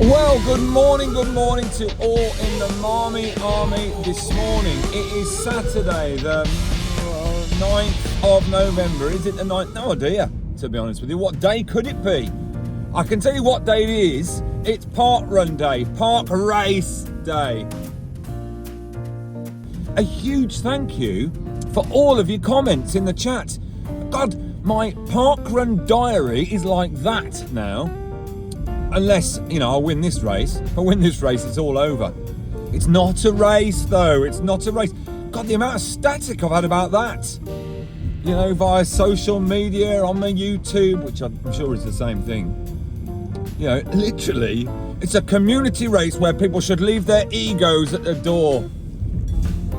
Well, good morning to all in the MARMY Army this morning. It is Saturday, the 9th of November. Is it the 9th? No idea, to be honest with you. What day could it be? I can tell you what day it is. It's Parkrun Day, Park Race Day. A huge thank you for all of your comments in the chat. God, my Parkrun diary is like that now. Unless, I win this race. If I win this race, it's all over. It's not a race, though. It's not a race. God, the amount of static I've had about that. Via social media, on my YouTube, which I'm sure is the same thing. Literally, it's a community race where people should leave their egos at the door.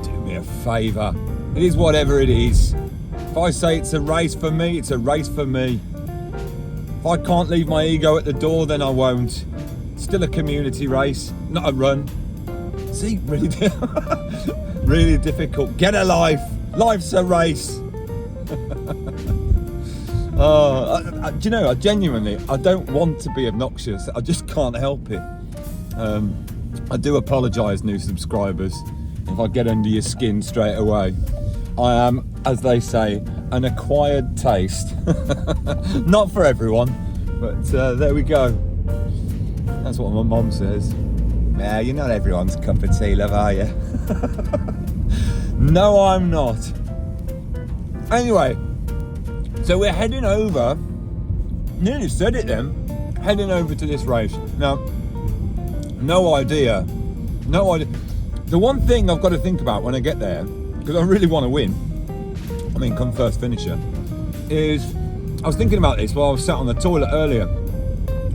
Do me a favour. It is whatever it is. If I say it's a race for me, it's a race for me. If I can't leave my ego at the door, then I won't. Still a community race, not a run. See, really, really difficult. Get a life. Life's a race. I genuinely, I don't want to be obnoxious. I just can't help it. I do apologise, new subscribers, if I get under your skin straight away. I am, as they say, an acquired taste. Not for everyone, but there we go. That's what my mum says. Nah, you're not everyone's cup of tea, love, are you? No, I'm not. Anyway, so we're heading over, nearly said it then, heading over to this race. Now, no idea. The one thing I've got to think about when I get there, because I really want to win, come first finisher, is I was thinking about this while I was sat on the toilet earlier.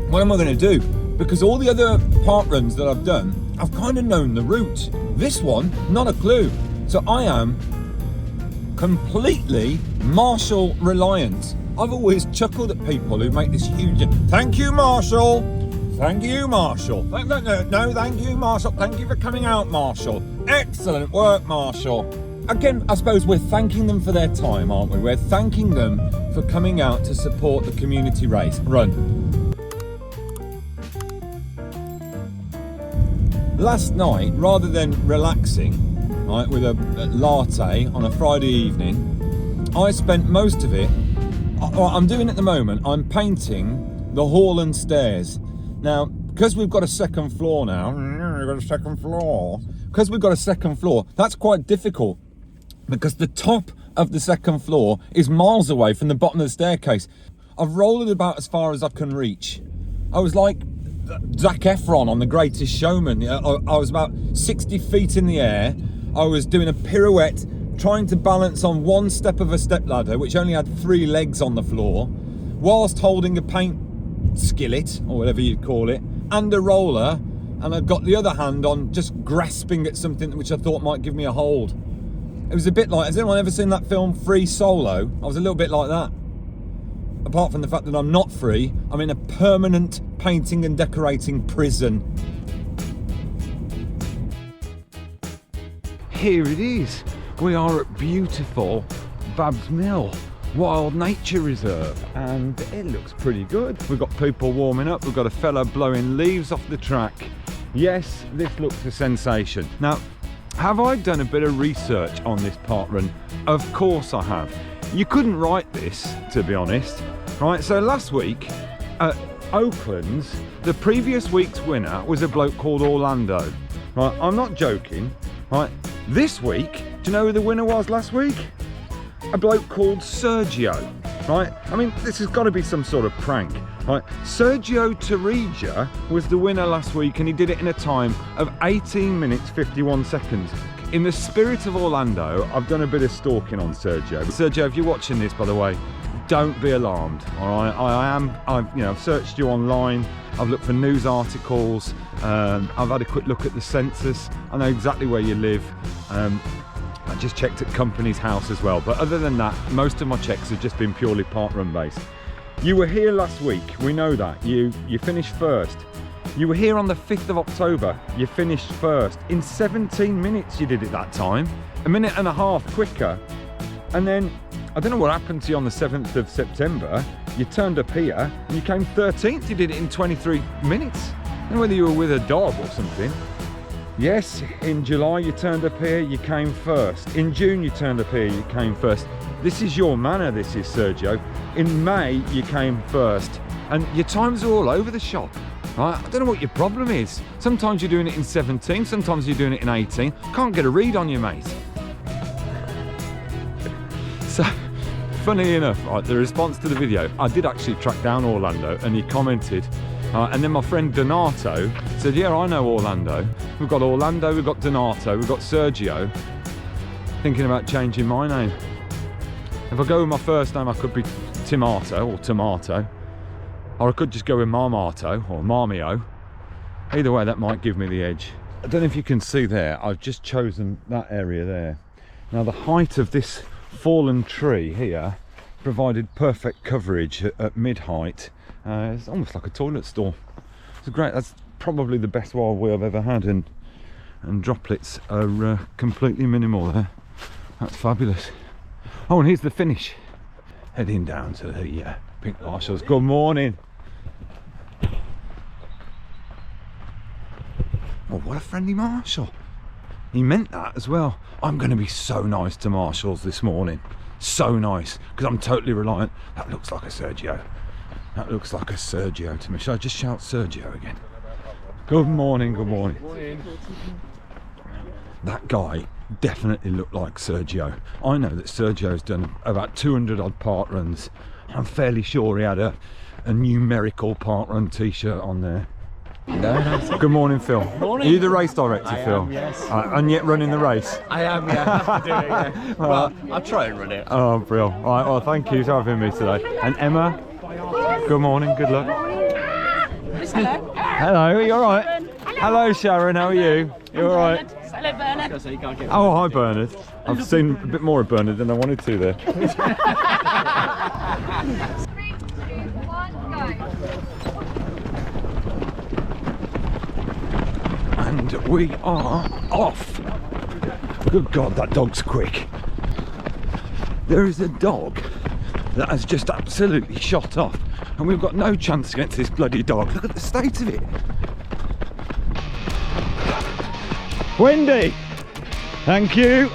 What am I going to do? Because all the other park runs that I've done, I've kind of known the route. This one, not a clue. So I am completely Marshall reliant. I've always chuckled at people who make this huge, thank you, Marshall. Thank you, Marshall. No, thank you, Marshall. Thank you for coming out, Marshall. Excellent work, Marshall. Again, I suppose we're thanking them for their time, aren't we? We're thanking them for coming out to support the community race run. Last night, rather than relaxing, right, with a latte on a Friday evening, I spent most of it, what I'm doing at the moment, I'm painting the hall and stairs. Now, because we've got a second floor now, that's quite difficult. Because the top of the second floor is miles away from the bottom of the staircase. I've rolled it about as far as I can reach. I was like Zac Efron on The Greatest Showman. I was about 60 feet in the air. I was doing a pirouette, trying to balance on one step of a stepladder, which only had 3 legs on the floor, whilst holding a paint skillet, or whatever you'd call it, and a roller, and I got the other hand on just grasping at something which I thought might give me a hold. It was a bit like, has anyone ever seen that film Free Solo? I was a little bit like that. Apart from the fact that I'm not free, I'm in a permanent painting and decorating prison. Here it is. We are at beautiful Babs Mill Wild Nature Reserve, and it looks pretty good. We've got people warming up. We've got a fella blowing leaves off the track. Yes, this looks a sensation. Now, have I done a bit of research on this parkrun? Of course I have. You couldn't write this, to be honest. Right, so last week at Oakland's, the previous week's winner was a bloke called Orlando. Right, I'm not joking. Right, this week, do you know who the winner was last week? A bloke called Sergio. Right, this has got to be some sort of prank. Right, Sergio Torija was the winner last week, and he did it in a time of 18 minutes 51 seconds. In the spirit of Orlando, I've done a bit of stalking on Sergio. Sergio, if you're watching this, by the way, don't be alarmed. All right, I've searched you online. I've looked for news articles. I've had a quick look at the census. I know exactly where you live. I just checked at Company's House as well. But other than that, most of my checks have just been purely parkrun based. You were here last week, we know that. You finished first. You were here on the 5th of October, you finished first. In 17 minutes you did it that time. A minute and a half quicker. And then, I don't know what happened to you on the 7th of September. You turned up here and you came 13th. You did it in 23 minutes. don't know whether you were with a dog or something. Yes, in July you turned up here, you came first. In June you turned up here, you came first. This is your manor, this is, Sergio. In May you came first. And your times are all over the shop. Right? I don't know what your problem is. Sometimes you're doing it in 17, sometimes you're doing it in 18. Can't get a read on you, mate. So, funny enough, right, the response to the video, I did actually track down Orlando and he commented. And then my friend Donato said, yeah, I know Orlando. We've got Orlando, we've got Donato, we've got Sergio. Thinking about changing my name. If I go with my first name, I could be Timato or Tomato. Or I could just go with Marmato or Marmio. Either way, that might give me the edge. I don't know if you can see there, I've just chosen that area there. Now the height of this fallen tree here provided perfect coverage at mid-height. It's almost like a toilet stall. It's great. That's probably the best wild wheel I've ever had, and droplets are completely minimal there. That's fabulous. Oh, and here's the finish. Heading down to the Pink Marshals. Good morning. Oh, what a friendly marshal. He meant that as well. I'm going to be so nice to marshals this morning. So nice, because I'm totally reliant. That looks like a Sergio. That looks like a Sergio to me. Should I just shout Sergio again? Good morning, good morning. That guy definitely looked like Sergio. I know that Sergio's done about 200 odd park runs. I'm fairly sure he had a numerical park run t-shirt on there. No. Good morning, Phil. Morning. Are you the race director, I Phil? am, yes. And yet running the race? I am, yeah. I have to do it, yeah. Well, I'll try and run it. Oh, brilliant. All right, well, thank you for having me today. And Emma, good morning, good luck. Hello. Hello, are you all right? Hello, Sharon, how are you? You all right? Hello, Bernard. Oh, hi, Bernard. I've seen a bit more of Bernard than I wanted to there. 3, 2, 1, go. And we are off. Good God, that dog's quick. There is a dog that has just absolutely shot off, and we've got no chance against this bloody dog. Look at the state of it. Wendy, thank you.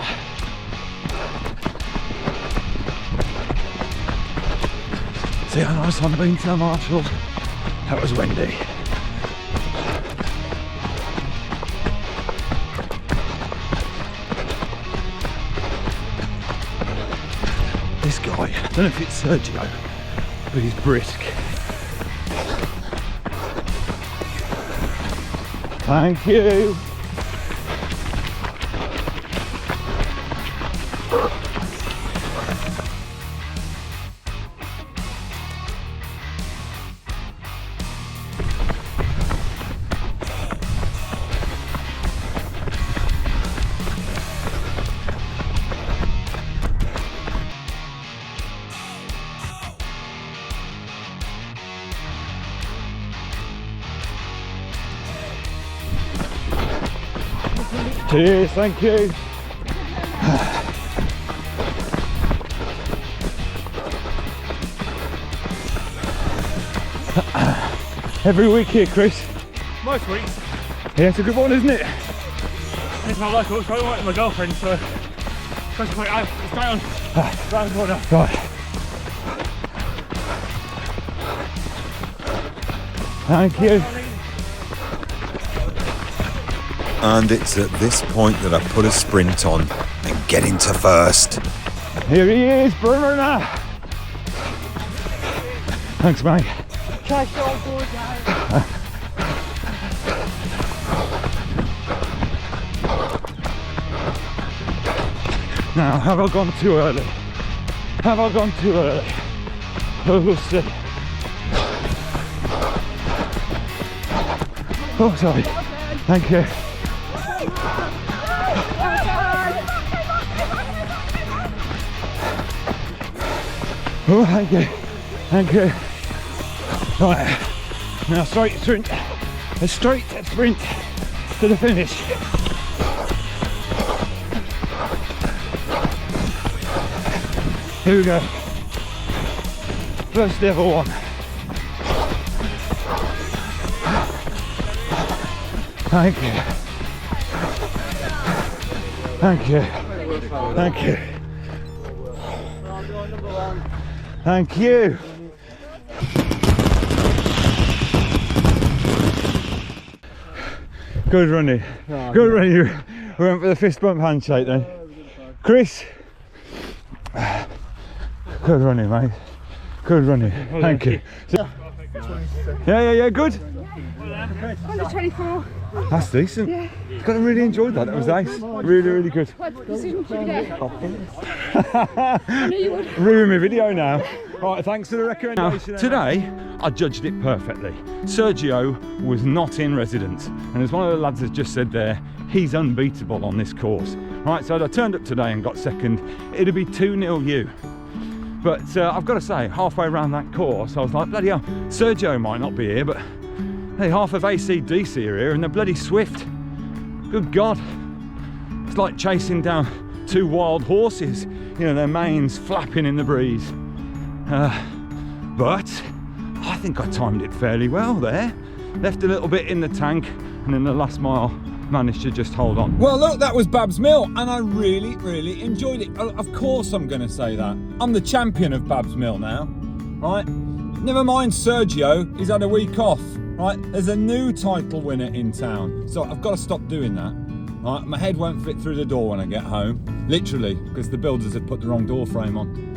See how nice I'm being to the marshals? That was Wendy. This guy, I don't know if it's Sergio, but he's brisk. Thank you. Cheers, thank you. Every week here, Chris. Most weeks. Yeah, it's a good one, isn't it? It's my local, it's probably with my girlfriend, so it's like, it's down the corner. Right. Thank you. And it's at this point that I put a sprint on and get into first. Here he is, Bruno. Thanks, mate. Now, have I gone too early? Have I gone too early? Oh, we'll see. Oh, sorry. Thank you. Oh, thank you. Thank you. Right. Now, straight sprint. A straight sprint to the finish. Here we go. First ever one. Thank you. Thank you. Thank you. Thank you. Good running. Good running. We went for the fist bump handshake then. Chris. Good running, mate. Good running. Thank you. Yeah, good. Under 24. That's decent. Yeah. I really enjoyed that. That was nice. Really good. What decision should we get? I knew you would. Ruin my video now. Right, thanks for the recommendation. Now, today, I judged it perfectly. Sergio was not in residence, and as one of the lads has just said there, he's unbeatable on this course. Right, so I turned up today and got second. It'd be 2-0 you. But I've got to say, halfway around that course, I was like, bloody hell, Sergio might not be here, but hey, half of AC/DC are here and they're bloody swift. Good God. It's like chasing down two wild horses, you know, their manes flapping in the breeze. But I think I timed it fairly well there. Left a little bit in the tank, and in the last mile managed to just hold on. Well, look, that was Babs Mill, and I really enjoyed it. Of course I'm going to say that. I'm the champion of Babs Mill now, right? Never mind Sergio, he's had a week off, right? There's a new title winner in town, so I've got to stop doing that. Right? My head won't fit through the door when I get home, literally, because the builders have put the wrong door frame on.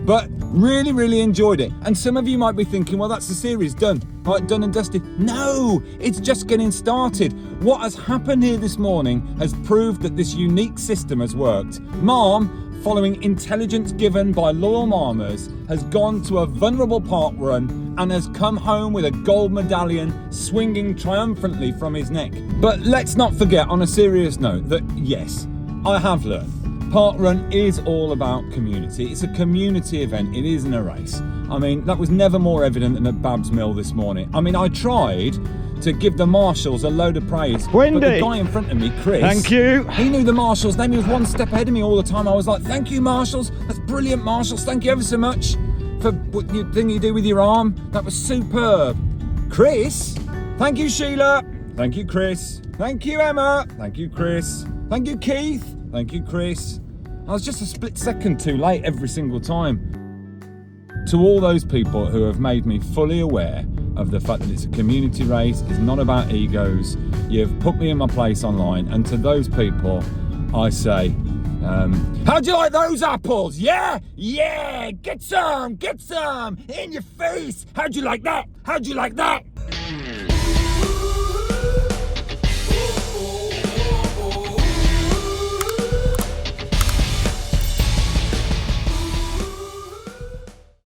But really enjoyed it. And some of you might be thinking, well, that's the series done, right? Done and dusted. No, it's just getting started. What has happened here this morning has proved that this unique system has worked. MARM, following intelligence given by loyal Marmers, has gone to a vulnerable parkrun and has come home with a gold medallion swinging triumphantly from his neck. But let's not forget, on a serious note, that yes, I have learned. Parkrun is all about community. It's a community event. It isn't a race. I mean, that was never more evident than at Babs Mill this morning. I mean, I tried to give the marshals a load of praise. Wendy. But the guy in front of me, Chris, thank you. He knew the marshals' name. He was one step ahead of me all the time. I was like, thank you, marshals. That's brilliant, marshals. Thank you ever so much for what thing you do with your arm. That was superb. Chris, thank you, Sheila. Thank you, Chris. Thank you, Emma. Thank you, Chris. Thank you, Keith. Thank you, Chris. I was just a split second too late every single time. To all those people who have made me fully aware of the fact that it's a community race, it's not about egos, you've put me in my place online, and to those people I say, how'd you like those apples? Yeah, get some, in your face. How'd you like that?